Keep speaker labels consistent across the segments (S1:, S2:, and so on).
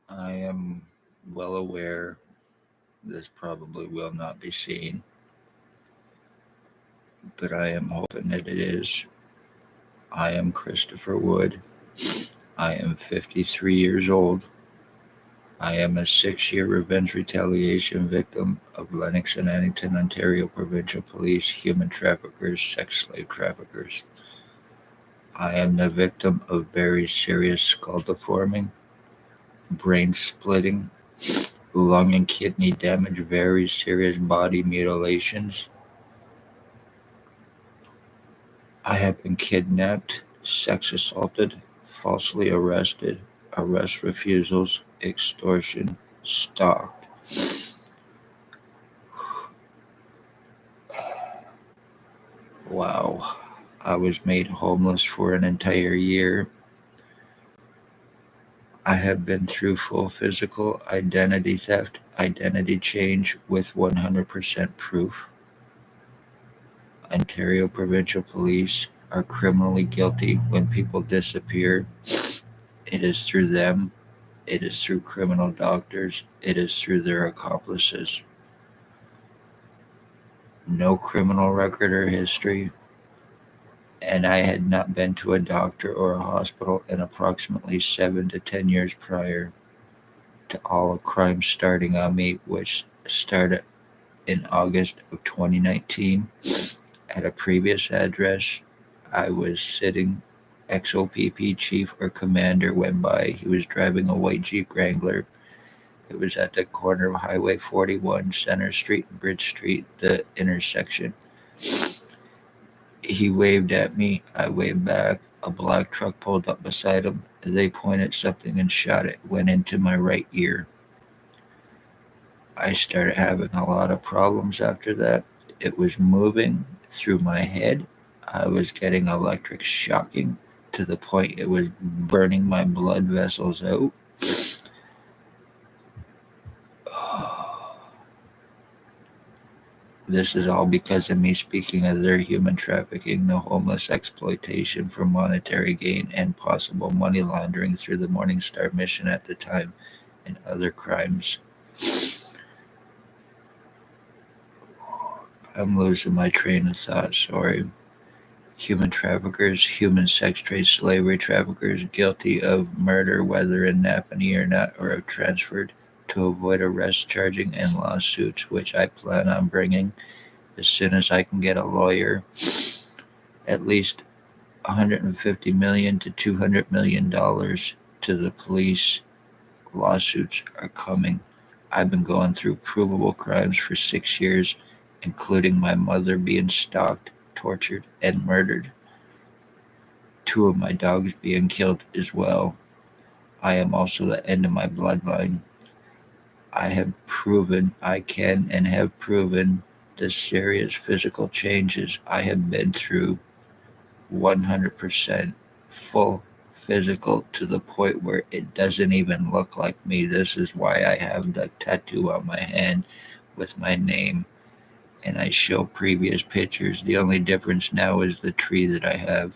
S1: I am well aware this probably will not be seen, but I am hoping that it is. I am Christopher Wood. I am 53 years old. I am a 6-year revenge retaliation victim of Lennox and Addington, Ontario provincial police human traffickers, sex slave traffickers. I am the victim of very serious skull deforming, brain splitting, lung and kidney damage, very serious body mutilations. I have been kidnapped, sex assaulted, falsely arrested, arrest refusals, extortion, stalked. Wow. I was made homeless for an entire year. I have been through full physical identity theft, identity change with 100% proof. Ontario provincial police are criminally guilty when people disappear. It is through them, it is through criminal doctors, it is through their accomplices. No criminal record or history, and I had not been to a doctor or a hospital in approximately 7 to 10 years prior to all crimes starting on me, which started in August of 2019 at a previous address. I was sitting, XOPP chief or commander went by. He was driving a white Jeep Wrangler. It was at the corner of Highway 41, Center Street and Bridge Street, the intersection. He waved at me. I waved back. A black truck pulled up beside him. They pointed something and shot it. Went into my right ear. I started having a lot of problems after that. It was moving through my head. I was getting electric shocking to the point it was burning my blood vessels out. This is all because of me speaking of their human trafficking, the homeless exploitation for monetary gain, and possible money laundering through the Morning Star mission at the time, and other crimes. I'm losing my train of thought, sorry. Human traffickers, human sex trade, slavery traffickers guilty of murder, whether in Napaneee or not, or have transferred to avoid arrest, charging, and lawsuits, which I plan on bringing as soon as I can get a lawyer. At least $150 million to $200 million to the police. Lawsuits are coming. I've been going through provable crimes for 6 years, including my mother being stalked, tortured, and murdered. 2 of my dogs being killed as well. I am also the end of my bloodline. I have proven I can and have proven the serious physical changes I have been through. 100% full physical to the point where it doesn't even look like me. This is why I have the tattoo on my hand with my name, and I show previous pictures. The only difference now is the tree that I have.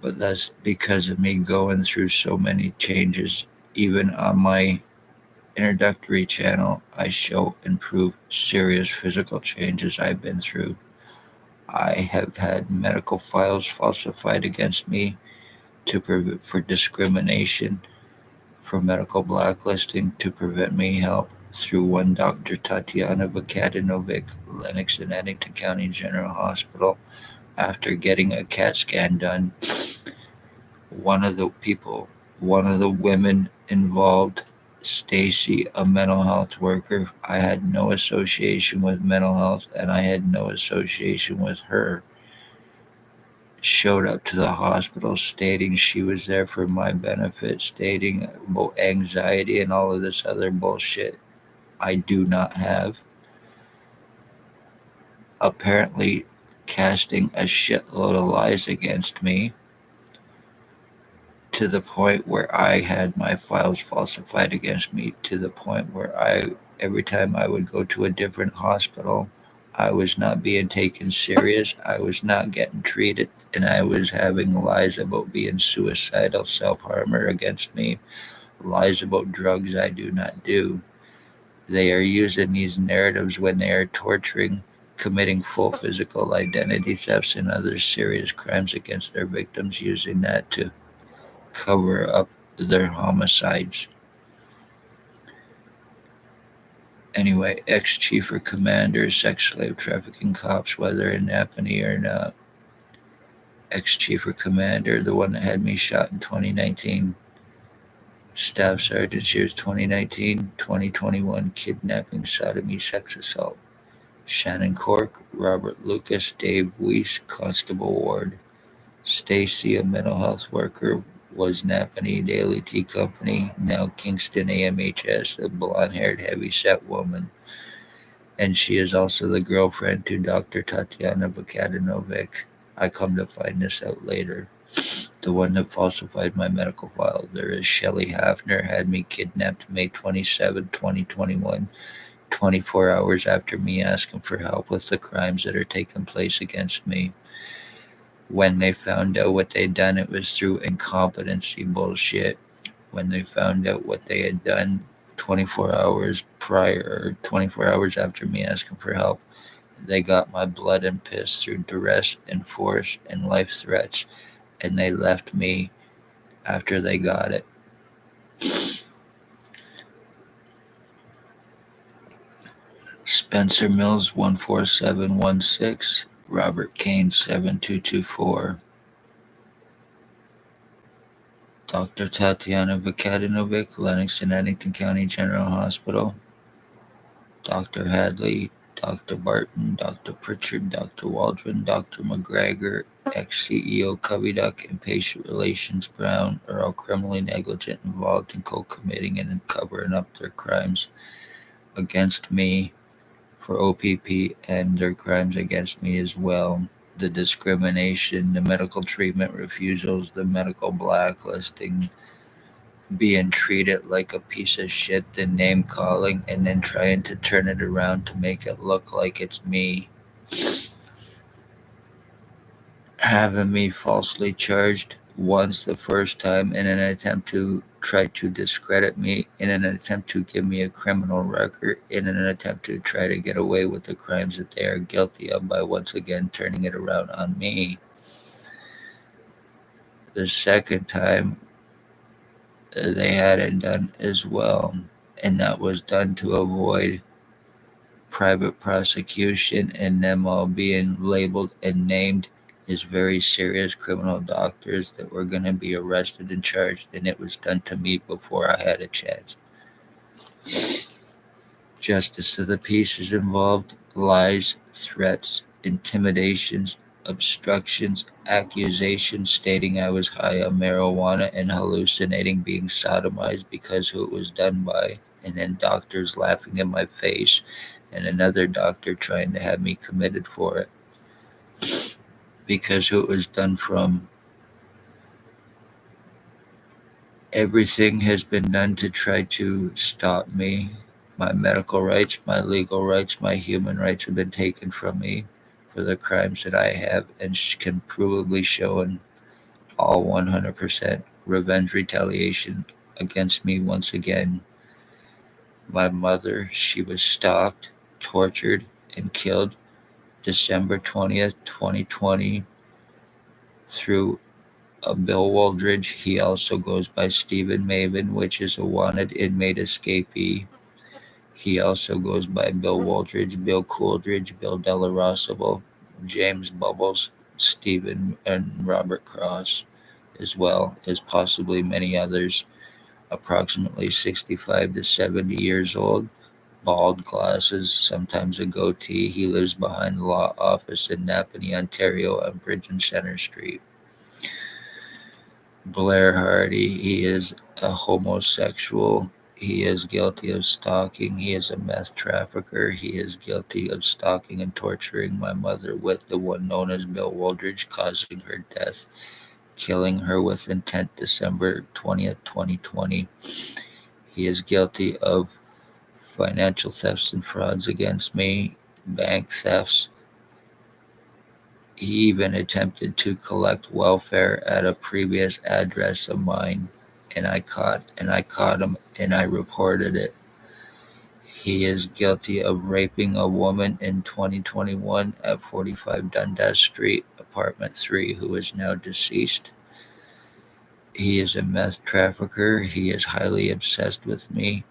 S1: But that's because of me going through so many changes. Even on my introductory channel, I show and prove serious physical changes I've been through. I have had medical files falsified against me for discrimination, for medical blacklisting, to prevent me help through one Dr. Tatiana Vakadinovic, Lennox and Addington County General Hospital. After getting a CAT scan done, one of the women involved, Stacy, a mental health worker, I had no association with mental health and I had no association with her, showed up to the hospital stating she was there for my benefit, stating about anxiety and all of this other bullshit I do not have. Apparently casting a shitload of lies against me, to the point where I had my files falsified against me, to the point where every time I would go to a different hospital, I was not being taken serious. I was not getting treated, and I was having lies about being suicidal, self-harmer against me, lies about drugs I do not do. They are using these narratives when they are torturing, committing full physical identity thefts and other serious crimes against their victims, using that to cover up their homicides. Anyway, ex-chief or commander, sex slave trafficking cops, whether in Napaneee or not. Ex-chief or commander, the one that had me shot in 2019. Staff sergeant, she was 2019, 2021, kidnapping, sodomy, sex assault. Shannon Cork, Robert Lucas, Dave Weiss, Constable Ward. Stacy, a mental health worker, was Napanee Daily Tea Company, now Kingston AMHS, a blonde-haired, heavy-set woman. And she is also the girlfriend to Dr. Tatiana Bakadinovic. I come to find this out later. The one that falsified my medical file. There is Shelley Hafner, had me kidnapped May 27, 2021, 24 hours after me asking for help with the crimes that are taking place against me. When they found out what they'd done, it was through incompetency bullshit. When they found out what they had done 24 hours prior, 24 hours after me asking for help, they got my blood and piss through duress and force and life threats, and they left me after they got it. Spencer Mills 14716, Robert Kane 7224. Dr. Tatiana Vakadinovic, Lennox and Eddington County General Hospital. Dr. Hadley, Dr. Barton, Dr. Pritchard, Dr. Waldron, Dr. McGregor, ex-CEO Covey Duck, and patient relations Brown are all criminally negligent, involved in co-committing and covering up their crimes against me for OPP and their crimes against me as well. The discrimination, the medical treatment refusals, the medical blacklisting, being treated like a piece of shit, the name calling, and then trying to turn it around to make it look like it's me. Having me falsely charged once the first time in an attempt to try to discredit me, in an attempt to give me a criminal record, in an attempt to try to get away with the crimes that they are guilty of by once again turning it around on me. The second time, they had it done as well, and that was done to avoid private prosecution and them all being labeled and named as very serious criminal doctors that were going to be arrested and charged, and it was done to me before I had a chance. Justice of the peace is involved, lies, threats, intimidations, obstructions, accusations stating I was high on marijuana and hallucinating being sodomized because who it was done by, and then doctors laughing in my face, and another doctor trying to have me committed for it because who it was done from. Everything has been done to try to stop me. My medical rights, my legal rights, my human rights have been taken from me for the crimes that I have and can provably show in all 100% revenge retaliation against me once again. My mother, she was stalked, tortured, and killed December 20th, 2020 through Bill Wooldridge. He also goes by Stephen Maven, which is a wanted inmate escapee. He also goes by Bill Wooldridge, Bill Cooldridge, Bill Delarossable, James Bubbles, Stephen, and Robert Cross, as well as possibly many others. Approximately 65 to 70 years old, bald, glasses, sometimes a goatee. He lives behind the law office in Napaneee, Ontario on Bridge and Center Street. Blair Hardy, he is a homosexual. He is guilty of stalking. He is a meth trafficker. He is guilty of stalking and torturing my mother with the one known as Bill Wooldridge, causing her death, killing her with intent December 20th, 2020. He is guilty of financial thefts and frauds against me, bank thefts. He even attempted to collect welfare at a previous address of mine, and I caught him and I reported it. He is guilty of raping a woman in 2021 at 45 Dundas Street, apartment 3, who is now deceased. He is a meth trafficker. He is highly obsessed with me.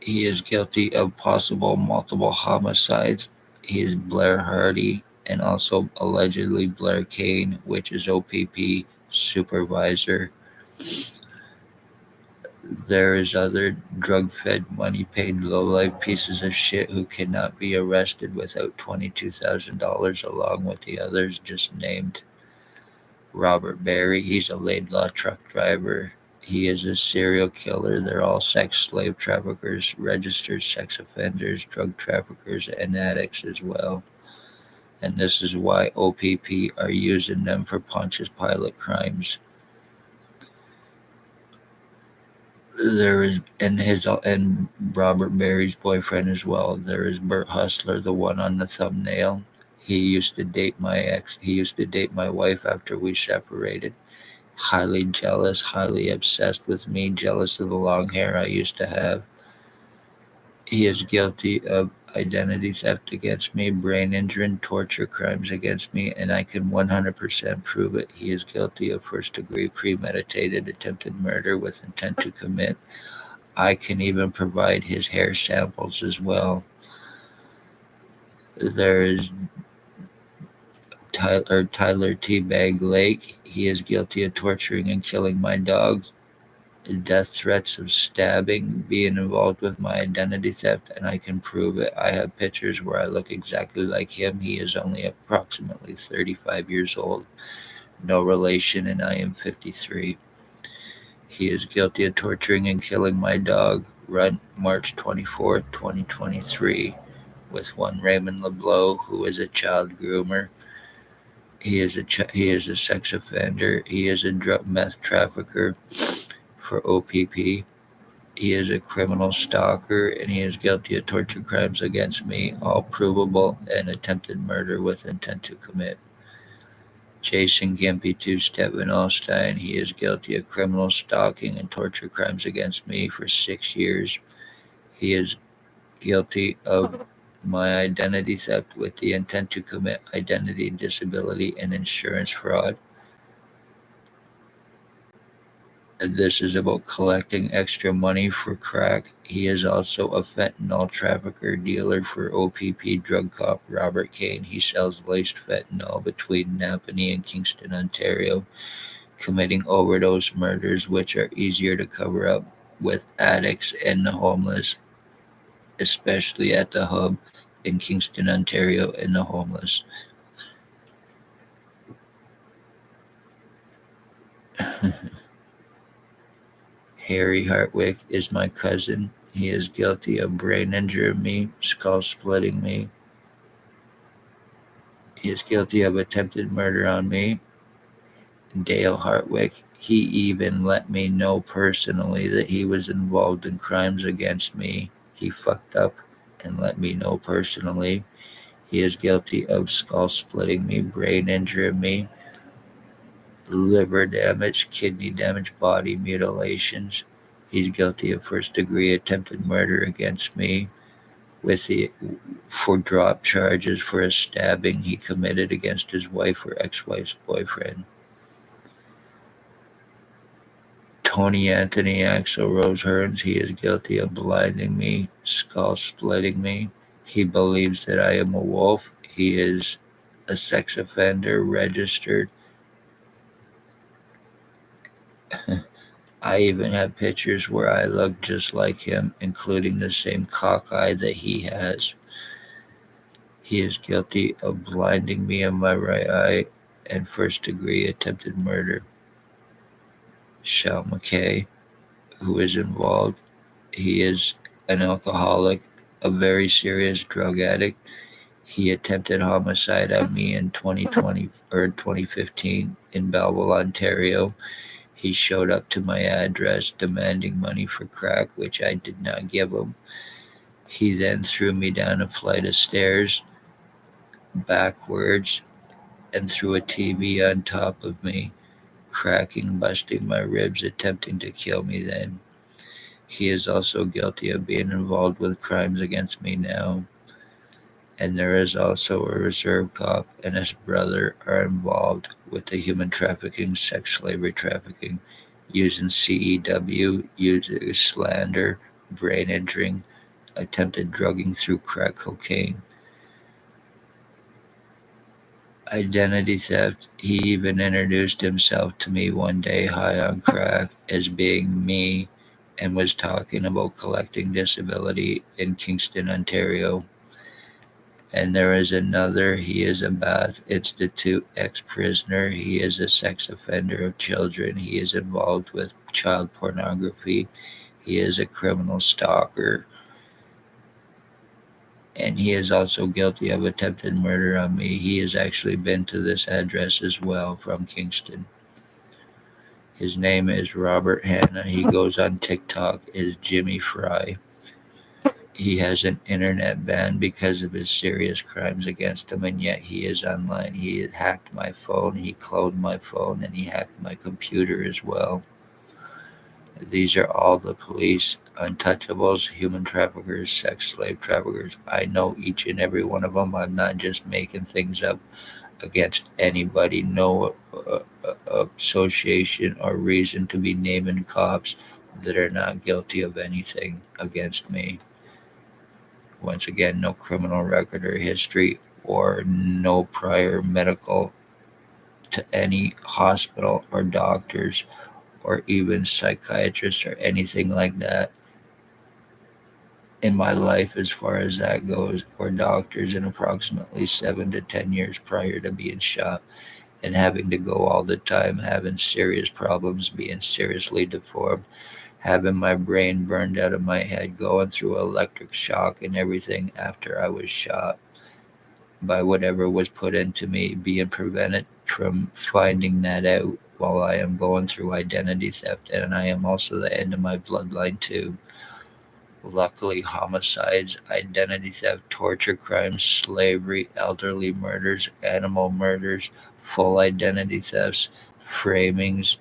S1: He is guilty of possible multiple homicides. He is Blair Hardy and also allegedly Blair Kane, which is OPP supervisor. There is other drug-fed, money-paid, low-life pieces of shit who cannot be arrested without $22,000 along with the others just named. Robert Barry, he's a Laidlaw truck driver. He is a serial killer. They're all sex slave traffickers, registered sex offenders, drug traffickers, and addicts as well. And this is why OPP are using them for Pontius Pilate crimes. There is and Robert Barry's boyfriend as well. There is Burt Hustler, the one on the thumbnail. He used to date my ex. He used to date my wife after we separated. Highly jealous, highly obsessed with me, jealous of the long hair I used to have. He is guilty of identity theft against me, brain injury, torture crimes against me, and I can 100% prove it. He is guilty of first-degree premeditated attempted murder with intent to commit. I can even provide his hair samples as well. There is Tyler Teabag Lake. He is guilty of torturing and killing my dogs, death threats of stabbing, being involved with my identity theft, and I can prove it. I have pictures where I look exactly like him. He is only approximately 35 years old, no relation, and I am 53. He is guilty of torturing and killing my dog, Run, March 24th, 2023, with one Raymond LeBlanc, who is a child groomer. He is a sex offender. He is a meth trafficker for OPP. He is a criminal stalker, and he is guilty of torture crimes against me, all provable, and attempted murder with intent to commit. Jason Gimpy Two-Step Van Alstein, he is guilty of criminal stalking and torture crimes against me for 6 years. He is guilty of my identity theft with the intent to commit identity, disability, and insurance fraud. This is about collecting extra money for crack. He is also a fentanyl trafficker dealer for OPP drug cop Robert Kane. He sells laced fentanyl between Napaneee and Kingston, Ontario, committing overdose murders, which are easier to cover up with addicts and the homeless, especially at the hub in Kingston, Ontario, and the homeless. Harry Hartwick is my cousin. He is guilty of brain injuring me, skull splitting me. He is guilty of attempted murder on me. Dale Hartwick, he even let me know personally that he was involved in crimes against me. He fucked up and let me know personally. He is guilty of skull splitting me, brain injuring me, liver damage, kidney damage, body mutilations. He's guilty of first-degree attempted murder against me for drop charges for a stabbing he committed against his wife or ex-wife's boyfriend. Tony Anthony Axel Rose Hearns, he is guilty of blinding me, skull splitting me. He believes that I am a wolf. He is a sex offender, registered. I even have pictures where I look just like him, including the same cockeye that he has. He is guilty of blinding me in my right eye and first-degree attempted murder. Shal McKay, who is involved, he is an alcoholic, a very serious drug addict. He attempted homicide on me in 2020 or 2015 in Belleville, Ontario. He showed up to my address demanding money for crack, which I did not give him. He then threw me down a flight of stairs backwards and threw a TV on top of me, cracking, busting my ribs, attempting to kill me then. He is also guilty of being involved with crimes against me now. And there is also a reserve cop and his brother are involved with the human trafficking, sex slavery trafficking, using CEW, using slander, brain injuring, attempted drugging through crack cocaine, identity theft. He even introduced himself to me one day high on crack as being me and was talking about collecting disability in Kingston, Ontario. And there is another, he is a Bath Institute ex prisoner. He is a sex offender of children. He is involved with child pornography. He is a criminal stalker. And he is also guilty of attempted murder on me. He has actually been to this address as well from Kingston. His name is Robert Hanna. He goes on TikTok as Jimmy Fry. He has an internet ban because of his serious crimes against him, and yet he is online. He hacked my phone, he cloned my phone, and he hacked my computer as well. These are all the police, untouchables, human traffickers, sex slave traffickers. I know each and every one of them. I'm not just making things up against anybody. No association or reason to be naming cops that are not guilty of anything against me. Once again, no criminal record or history or no prior medical to any hospital or doctors or even psychiatrists or anything like that in my life as far as that goes, or doctors in approximately 7 to 10 years prior to being shot and having to go all the time, having serious problems, being seriously deformed, having my brain burned out of my head, going through electric shock and everything after I was shot by whatever was put into me, being prevented from finding that out while I am going through identity theft. And I am also the end of my bloodline, too. Luckily, homicides, identity theft, torture crimes, slavery, elderly murders, animal murders, full identity thefts, framings,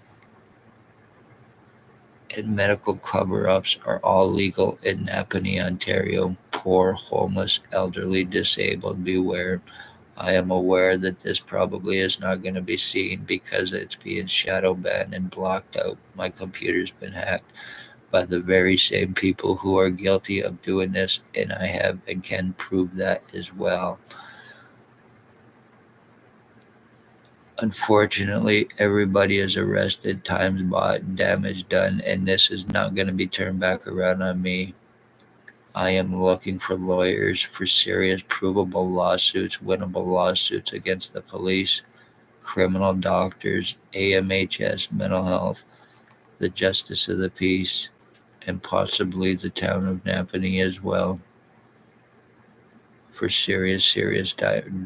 S1: and medical cover ups are all legal in Napaneee, Ontario. Poor, homeless, elderly, disabled, beware. I am aware that this probably is not going to be seen because it's being shadow banned and blocked out. My computer's been hacked by the very same people who are guilty of doing this, and I have and can prove that as well. Unfortunately, everybody is arrested, times bought, damage done, and this is not going to be turned back around on me. I am looking for lawyers for serious, provable lawsuits, winnable lawsuits against the police, criminal doctors, AMHS, mental health, the justice of the peace, and possibly the town of Napaneee as well for serious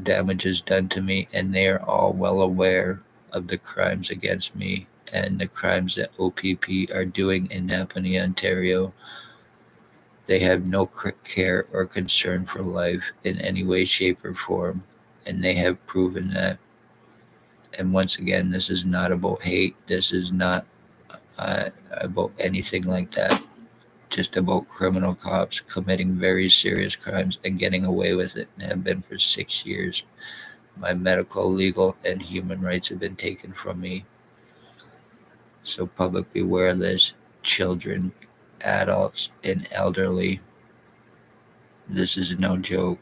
S1: damages done to me, and they are all well aware of the crimes against me and the crimes that OPP are doing in Napaneee, Ontario. They have no care or concern for life in any way, shape, or form, and they have proven that. And once again, this is not about hate. This is not about anything like that. Just about criminal cops committing very serious crimes and getting away with it, and have been for 6 years. My medical, legal, and human rights have been taken from me. So, public beware of this. Children, adults, and elderly. This is no joke.